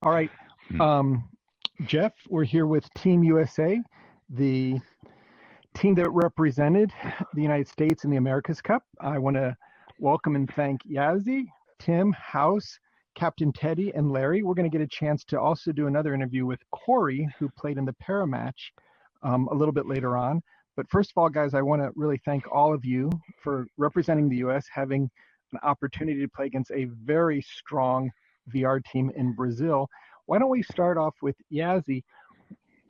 All right. Jeff, we're here with Team USA, the team that represented the United States in the Americas Cup. I want to welcome and thank Yazzie, Tim, House, Captain Teddy, and Larry. We're going to get a chance to also do another interview with Corey, who played in the para match a little bit later on. But first of all, guys, I want to really thank all of you for representing the U.S., having an opportunity to play against a very strong VR team in Brazil. Why don't we start off with Yazzie?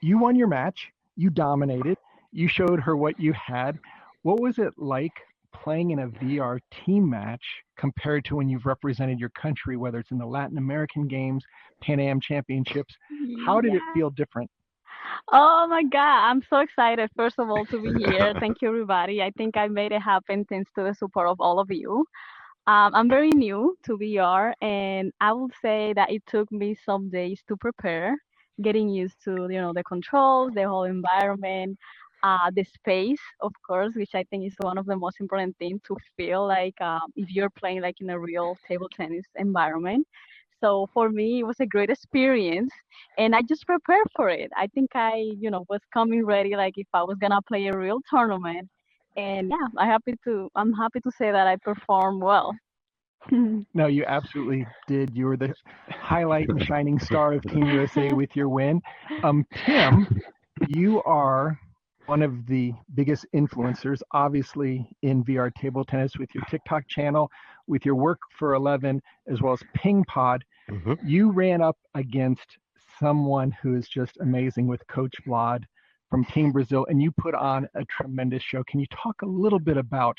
You won your match. You dominated. You showed her what you had. What was it like playing in a VR team match compared to when you've represented your country, whether it's in the Latin American Games, Pan Am Championships? How did it feel different? Oh my God, I'm so excited, first of all, to be here. Thank you, everybody. I think I made it happen thanks to the support of all of you. I'm very new to VR, and I will say that it took me some days to prepare, getting used to, the controls, the whole environment, the space, of course, which I think is one of the most important things to feel like if you're playing like in a real table tennis environment. So for me, it was a great experience, and I just prepared for it. I think was coming ready, like if I was gonna play a real tournament. And yeah, I'm happy to say that I performed well. No, you absolutely did. You were the highlight and shining star of Team USA with your win. Tim, you are one of the biggest influencers, obviously, in VR table tennis with your TikTok channel, with your work for 11, as well as PingPod. You ran up against someone who is just amazing with Coach Vlad from Team Brazil, and you put on a tremendous show. Can you talk a little bit about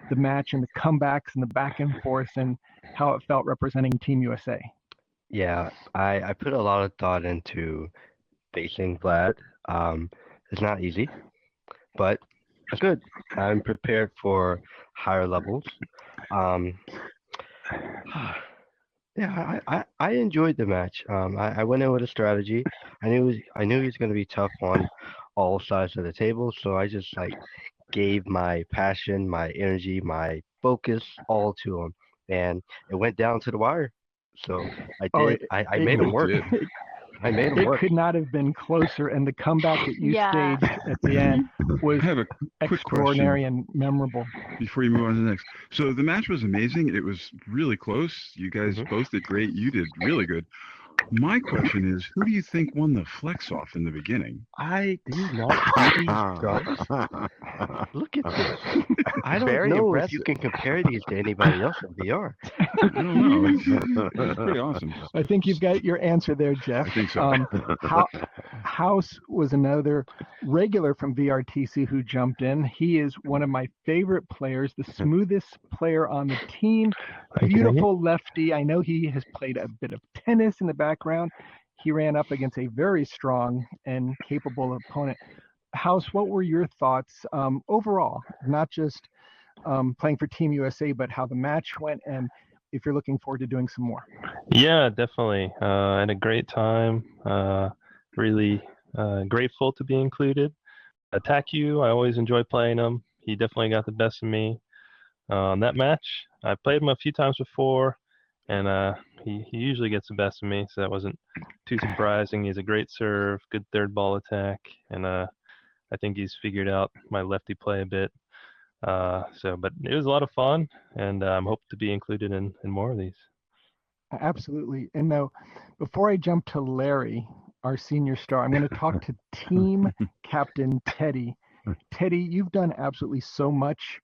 the match and the comebacks and the back and forth and how it felt representing Team USA? Yeah, I put a lot of thought into facing Vlad. It's not easy, but it's good. I'm prepared for higher levels. Yeah, I enjoyed the match. I went in with a strategy. I knew he was going to be tough on all sides of the table, so I just gave my passion, my energy, my focus all to him, and it went down to the wire. So I made him work. I made him work. It could not have been closer, and the comeback that you staged at the end was extraordinary and memorable. Before you move on to the next. So the match was amazing. It was really close. You guys both did great. You did really good. My question is, who do you think won the flex off in the beginning? I do not see these guys. Look at this. I don't know if you can compare these to anybody else in VR. I don't know. It's pretty awesome. I think you've got your answer there, Jeff. I think so. House was another regular from VRTC who jumped in. He is one of my favorite players, the smoothest player on the team. Beautiful lefty. I know he has played a bit of tennis in the background. He ran up against a very strong and capable opponent. House, what were your thoughts overall, not just playing for Team USA, but how the match went and if you're looking forward to doing some more? Yeah, definitely. I had a great time. Really grateful to be included. Taku, I always enjoy playing him. He definitely got the best of me. That match, I played him a few times before, and he usually gets the best of me, so that wasn't too surprising. He has a great serve, good third ball attack, and I think he's figured out my lefty play a bit. But it was a lot of fun, and I'm hoping to be included in more of these. Absolutely. And now, before I jump to Larry, our senior star, I'm going to talk to team captain Teddy. Teddy, you've done absolutely so much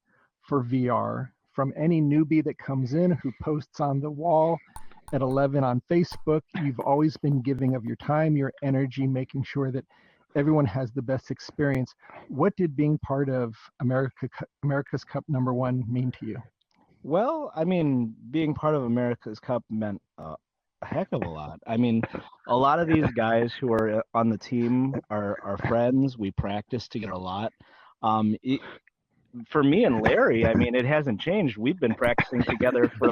for VR. From any newbie that comes in who posts on the wall at 11 on Facebook, you've always been giving of your time, your energy, making sure that everyone has the best experience. What did being part of America's Cup #1 mean to you? Well, I mean, being part of America's Cup meant a heck of a lot. I mean, a lot of these guys who are on the team are friends. We practice together a lot. For me and Larry, I mean, it hasn't changed. We've been practicing together for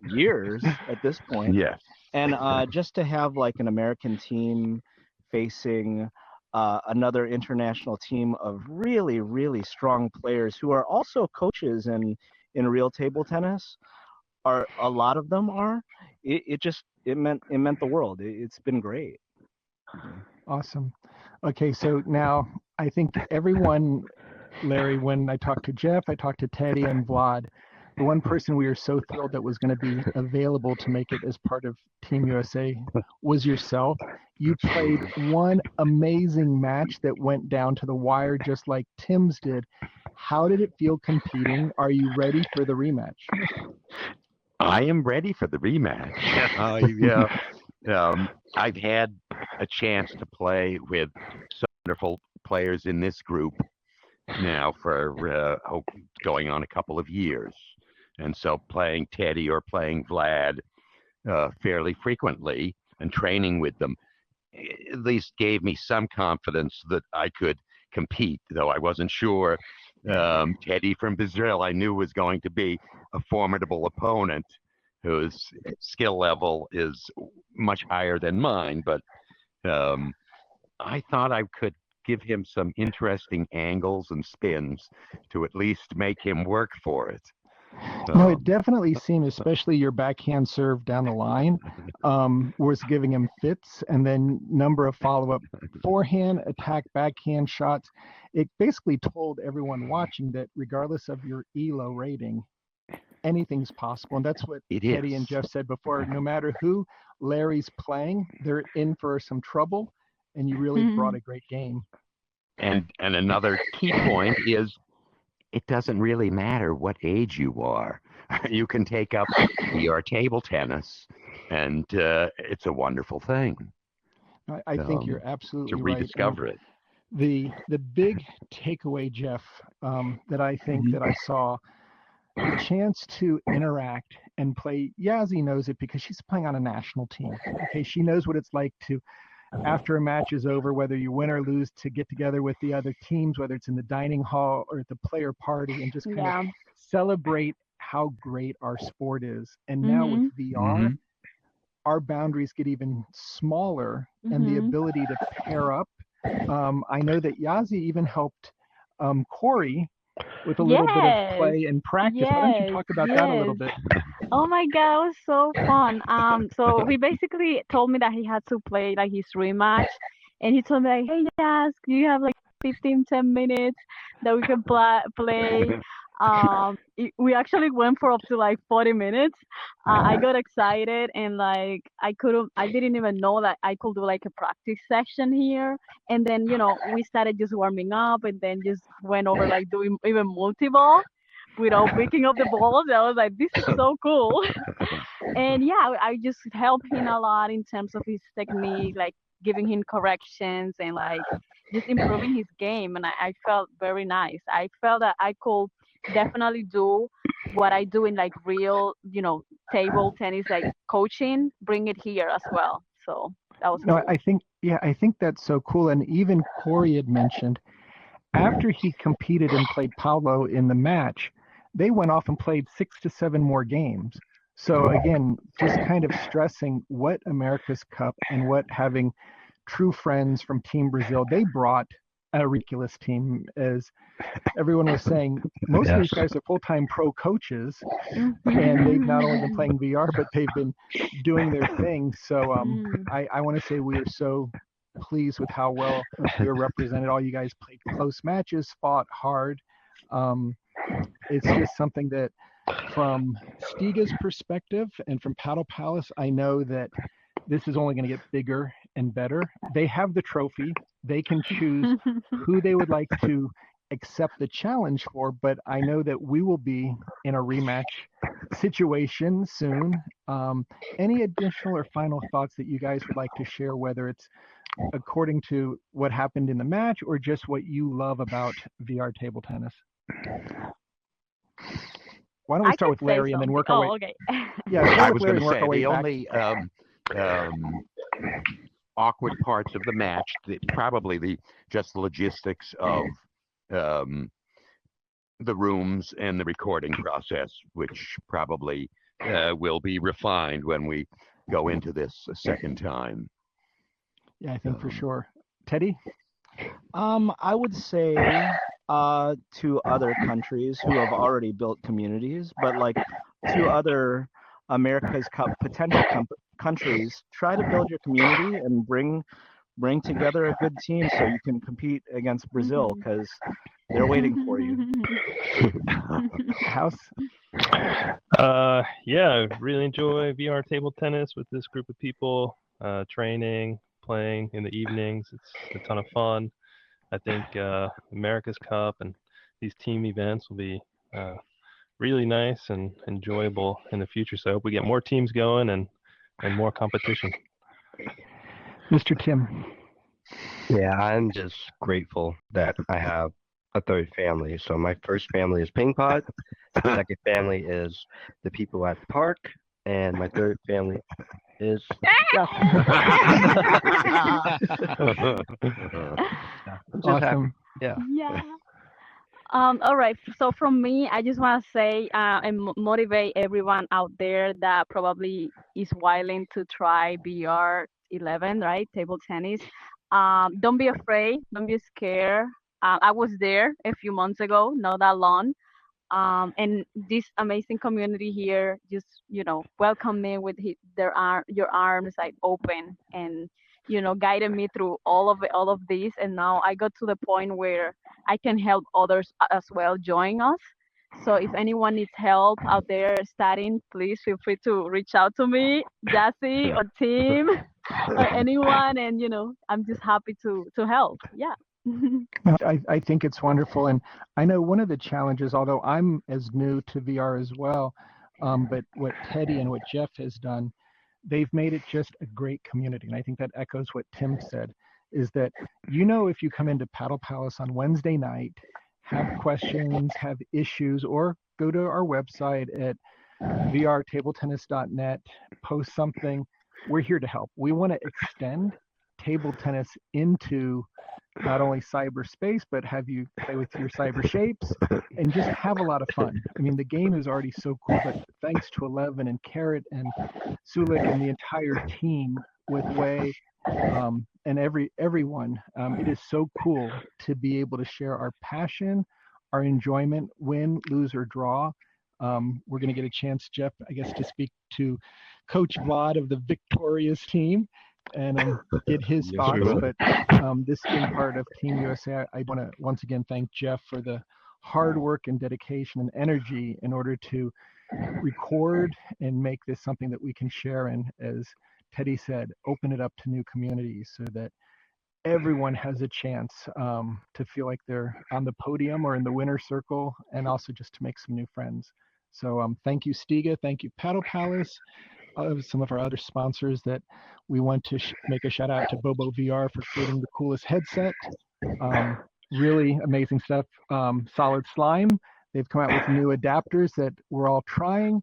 years at this point. Yeah. And just to have an American team facing another international team of really, really strong players who are also coaches in real table tennis, a lot of them are, it meant the world. It's been great. Awesome. Okay, so now I think everyone, Larry, when I talked to Jeff, I talked to Teddy and Vlad, the one person we were so thrilled that was going to be available to make it as part of Team USA was yourself. You played one amazing match that went down to the wire just like Tim's did. How did it feel competing? Are you ready for the rematch? I am ready for the rematch. I've had a chance to play with some wonderful players in this group now for going on a couple of years. And so playing Teddy or playing Vlad fairly frequently and training with them at least gave me some confidence that I could compete, though I wasn't sure. Teddy from Brazil I knew was going to be a formidable opponent whose skill level is much higher than mine, but I thought I could give him some interesting angles and spins to at least make him work for it. No, it definitely seemed, especially your backhand serve down the line, was giving him fits, and then number of follow-up forehand, attack, backhand shots. It basically told everyone watching that regardless of your ELO rating, anything's possible. And that's what Teddy and Jeff said before. No matter who Larry's playing, they're in for some trouble, and you really brought a great game. And another key point is it doesn't really matter what age you are. You can take up VR table tennis, and it's a wonderful thing. I think you're absolutely to rediscover right. it. The big takeaway, Jeff, that I think that I saw, the chance to interact and play. Yazzie knows it because she's playing on a national team. Okay, she knows what it's like to, after a match is over, whether you win or lose, to get together with the other teams, whether it's in the dining hall or at the player party, and just kind of celebrate how great our sport is. And now with VR, our boundaries get even smaller, and the ability to pair up. I know that Yazzie even helped Corey with a little bit of play and practice. Why don't you talk about that a little bit? Oh my God, it was so fun. So he basically told me that he had to play like his rematch, and he told me like, hey, Yas, you have like 10 minutes that we can play. We actually went for up to like 40 minutes. I got excited, and like I didn't even know that I could do like a practice session here. And then, we started just warming up, and then just went over like doing even multi-ball without picking up the balls. I was like, this is so cool. And yeah, I just helped him a lot in terms of his technique, like giving him corrections and like just improving his game. And I felt very nice. I felt that I could definitely do what I do in like real, table tennis, like coaching, bring it here as well. So that was cool. I think that's so cool. And even Corey had mentioned after he competed and played Paulo in the match, they went off and played 6 to 7 more games. So again, just kind of stressing what America's Cup and what having true friends from Team Brazil, they brought a ridiculous team. As everyone was saying, most of these guys are full-time pro coaches, and they've not only been playing VR, but they've been doing their thing. So I want to say we are so pleased with how well you're represented. All you guys played close matches, fought hard. It's just something that from Stiga's perspective and from Paddle Palace, I know that this is only going to get bigger and better. They have the trophy. They can choose who they would like to accept the challenge for, but I know that we will be in a rematch situation soon. Any additional or final thoughts that you guys would like to share, whether it's according to what happened in the match or just what you love about VR table tennis? Why don't we start with Larry and then work our way? Okay. Yeah, I was going to say the only awkward parts of the match, probably just the logistics of the rooms and the recording process, which probably will be refined when we go into this a second time. Yeah, I think for sure. Teddy? I would say to other countries who have already built communities, but like to other America's Cup potential countries, try to build your community and bring together a good team so you can compete against Brazil, because they're waiting for you. House? Yeah, I really enjoy VR table tennis with this group of people, training, playing in the evenings. It's a ton of fun. I think America's Cup and these team events will be really nice and enjoyable in the future. So I hope we get more teams going and more competition. Mr. Tim. Yeah, I'm just grateful that I have a third family. So my first family is PingPod, the second family is the people at the park, and my third family is Awesome. Yeah. Yeah. All right. So from me, I just want to say and motivate everyone out there that probably is willing to try VR11, right? Table tennis. Don't be afraid. Don't be scared. I was there a few months ago, not that long. And this amazing community here just, welcomed me with your arms like open and, guided me through all of this. And now I got to the point where I can help others as well join us. So if anyone needs help out there starting, please feel free to reach out to me, Jassy or Tim or anyone. And, I'm just happy to help. Yeah. I think it's wonderful. And I know one of the challenges, although I'm as new to VR as well, but what Teddy and what Jeff has done, they've made it just a great community. And I think that echoes what Tim said, is that, if you come into Paddle Palace on Wednesday night, have questions, have issues, or go to our website at VRTableTennis.net, post something, we're here to help. We want to extend table tennis into not only cyberspace, but have you play with your CyberShapes and just have a lot of fun. I mean, the game is already so cool, but thanks to Eleven and Carrot and Sulik and the entire team with Way and everyone, it is so cool to be able to share our passion, our enjoyment, win, lose, or draw. We're going to get a chance, Jeff, I guess, to speak to Coach Vlad of the victorious team and get his thoughts. But this being part of Team USA, I want to once again thank Jeff for the hard work and dedication and energy in order to record and make this something that we can share, and as Teddy said, open it up to new communities so that everyone has a chance to feel like they're on the podium or in the winner's circle, and also just to make some new friends. So thank you, Stiga. Thank you, Paddle Palace. Some of our other sponsors that we want to make a shout out to Bobo VR for creating the coolest headset. Really amazing stuff. Solid Slime. They've come out with new adapters that we're all trying.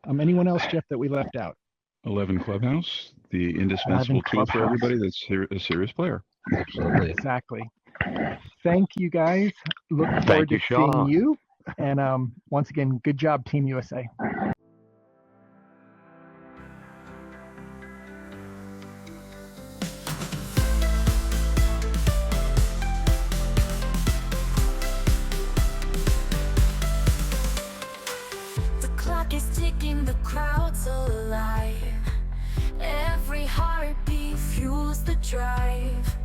Anyone else, Jeff, that we left out? 11 Clubhouse, the indispensable tool for everybody that's a serious player. Absolutely. Exactly. Thank you, guys. Look forward to seeing you. And once again, good job, Team USA. The crowd's alive. Every heartbeat fuels the drive.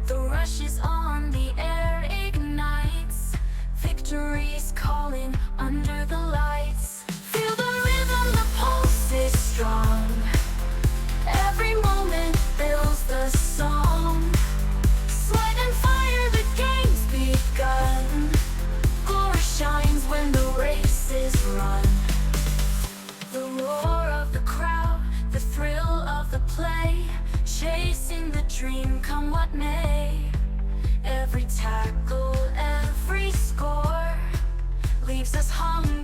The rush is on, the air ignites. Victory's calling under the lights. Feel the rhythm, the pulse is strong. Every moment builds the song. Sweat and fire, the game's begun. Glory shines when the race is run. The roar of the crowd, the thrill of the play, chasing the dream come what may. Every tackle, every score leaves us hungry.